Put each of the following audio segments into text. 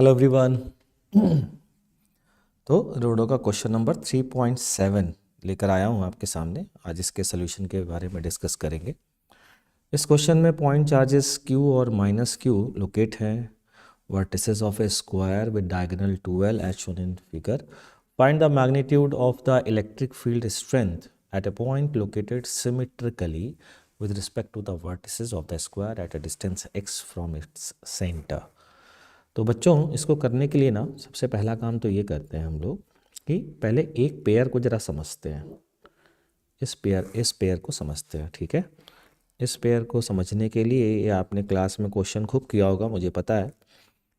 Hello everyone. तो रोडो का क्वेश्चन नंबर 3.7 लेकर आया हूँ आपके सामने। आज इसके सोल्यूशन के बारे में डिस्कस करेंगे। इस क्वेश्चन में पॉइंट चार्जेस Q और माइनस Q लोकेट हैं vertices of a square with diagonal 12 as shown in figure. Find the magnitude of the electric field strength at a point located symmetrically with respect to the vertices of the square at a distance x from its center। तो बच्चों इसको करने के लिए ना सबसे पहला काम तो ये करते हैं हम लोग कि पहले एक पेयर को ज़रा समझते हैं। इस पेयर को समझते हैं, ठीक है। इस पेयर को समझने के लिए ये आपने क्लास में क्वेश्चन खूब किया होगा, मुझे पता है।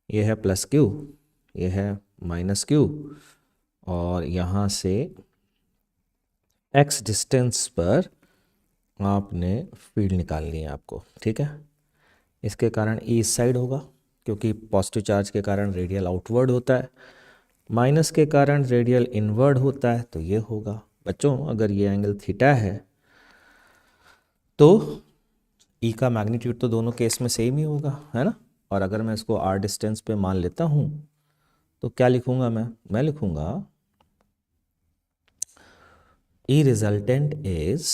ये है प्लस क्यू, ये है माइनस क्यू, और यहाँ से x डिस्टेंस पर आपने फील्ड निकालनी है आपको, ठीक है। इसके कारण E इस साइड होगा क्योंकि पॉजिटिव चार्ज के कारण रेडियल आउटवर्ड होता है, माइनस के कारण रेडियल इनवर्ड होता है, तो ये होगा। बच्चों अगर ये एंगल थीटा है तो E का मैग्नीट्यूड तो दोनों केस में सेम ही होगा, है ना। और अगर मैं इसको r डिस्टेंस पे मान लेता हूँ तो क्या लिखूंगा मैं लिखूंगा E रिजल्टेंट इज,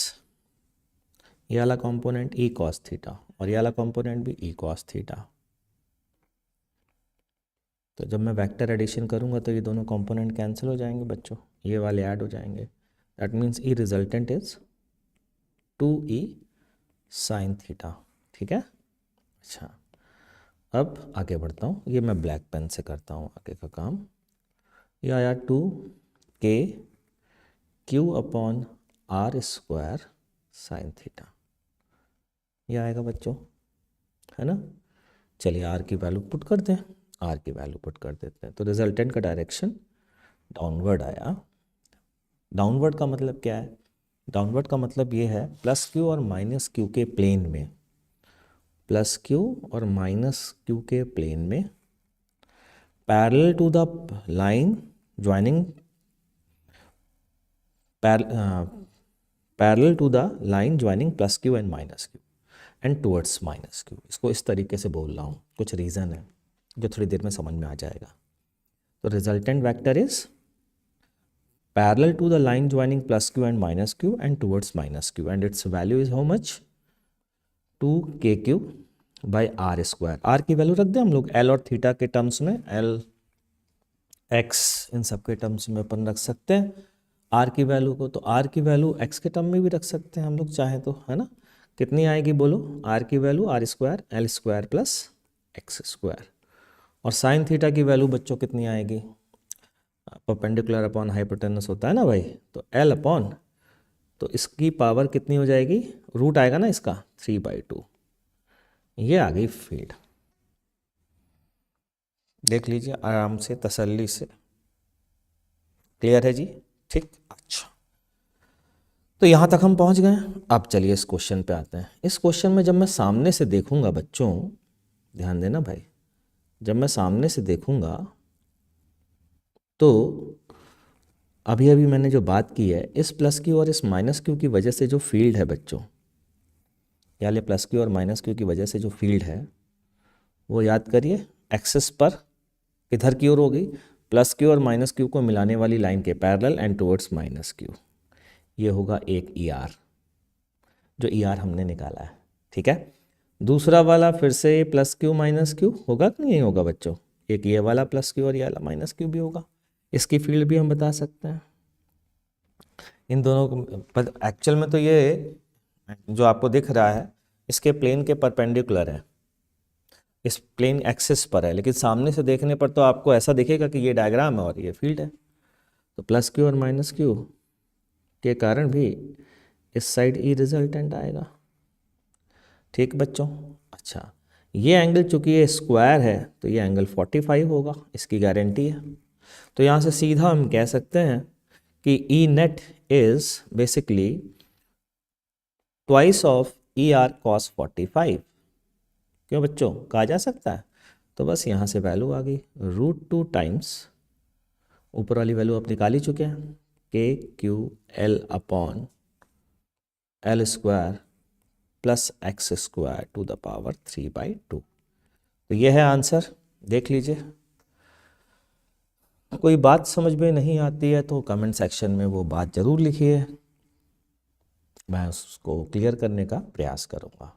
ये वाला कंपोनेंट E cos थीटा और ये वाला कंपोनेंट भी E cos थीटा। तो जब मैं वेक्टर एडिशन करूंगा तो ये दोनों कंपोनेंट कैंसिल हो जाएंगे बच्चों, ये वाले ऐड हो जाएंगे। That means E resultant is 2E sine theta, ठीक है। अच्छा, अब आगे बढ़ता हूँ। ये मैं ब्लैक पेन से करता हूँ आगे का काम। ये आया 2K Q upon R square sine theta, ये आएगा बच्चों, है ना। चलिए R की वैल्यू पुट करते हैं, R की वैल्यू पुट कर देते हैं। तो रिजल्टेंट का डायरेक्शन डाउनवर्ड आया। डाउनवर्ड का मतलब क्या है? डाउनवर्ड का मतलब ये है प्लस Q और माइनस Q के प्लेन में, प्लस Q और माइनस Q के प्लेन में parallel to the line joining, parallel to the line joining plus Q and minus Q and towards minus Q। इसको इस तरीके से बोल रहा हूँ, कुछ रीज़न है जो थोड़ी देर में समझ में आ जाएगा। तो resultant vector is parallel to the line joining plus Q and minus Q and towards minus Q and its value is how much 2KQ by R square. R की वैल्यू रख दें हम लोग L और थीटा के terms में, L X इन सब के टर्म्स में अपन रख सकते हैं R की वैल्यू को। तो R की वैल्यू X के टर्म में भी रख सकते हैं हम लोग चाहे तो, है ना। कितनी आएगी बोलो? R की value R square L square plus X square. और साइन थीटा की वैल्यू बच्चों कितनी आएगी? परपेंडिकुलर अपॉन हाइपोटेनस होता है ना भाई, तो L अपॉन, तो इसकी पावर कितनी हो जाएगी? रूट आएगा ना इसका 3/2। ये आ गई फील्ड। देख लीजिए आराम से, तसल्ली से। क्लियर है जी? ठीक, अच्छा। तो यहाँ तक हम पहुँच गए। अब चलिए इस क्वेश्चन पे आते हैं। इस क्वेश्चन में जब मैं सामने से देखूंगा बच्चों, ध्यान देना भाई, जब मैं सामने से देखूंगा तो अभी अभी मैंने जो बात की है, इस प्लस क्यू और इस माइनस क्यू की वजह से जो फील्ड है बच्चों, या ले प्लस क्यू और माइनस क्यू की वजह से जो फील्ड है वो याद करिए एक्सिस पर किधर की ओर होगी? प्लस क्यू और माइनस क्यू को मिलाने वाली लाइन के parallel and towards minus Q. ये होगा एक ER, जो ER हमने निकाला है, ठीक है। दूसरा वाला फिर से प्लस क्यू माइनस क्यू होगा कि नहीं होगा बच्चों? एक ये वाला प्लस क्यू और ये वाला माइनस क्यू भी होगा। इसकी फील्ड भी हम बता सकते हैं इन दोनों को। एक्चुअल में तो ये जो आपको दिख रहा है इसके प्लेन के परपेंडिकुलर है, इस प्लेन एक्सिस पर है, लेकिन सामने से देखने पर तो आपको ऐसा दिखेगा कि ये डायग्राम है और ये फील्ड है। तो प्लस क्यू और माइनस क्यू के कारण भी इस साइड E रिजल्टेंट आएगा, ठीक बच्चों। अच्छा, ये एंगल चूंकि ये स्क्वायर है तो ये एंगल 45 होगा, इसकी गारंटी है। तो यहाँ से सीधा हम कह सकते हैं कि E net is basically twice of ER cos 45। क्यों बच्चों, कहा जा सकता है। तो बस यहाँ से वैल्यू आ गई √2 टाइम्स, ऊपर वाली वैल्यू आप निकाल ही चुके हैं, KQL upon L square plus X square to the power 3/2। तो ये है आंसर, देख लीजिए। कोई बात समझ में नहीं आती है तो कमेंट सेक्शन में वो बात ज़रूर लिखिए, मैं उसको क्लियर करने का प्रयास करूँगा।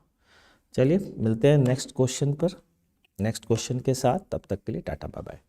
चलिए मिलते हैं नेक्स्ट क्वेश्चन पर, नेक्स्ट क्वेश्चन के साथ। तब तक के लिए टाटा बाय बाय।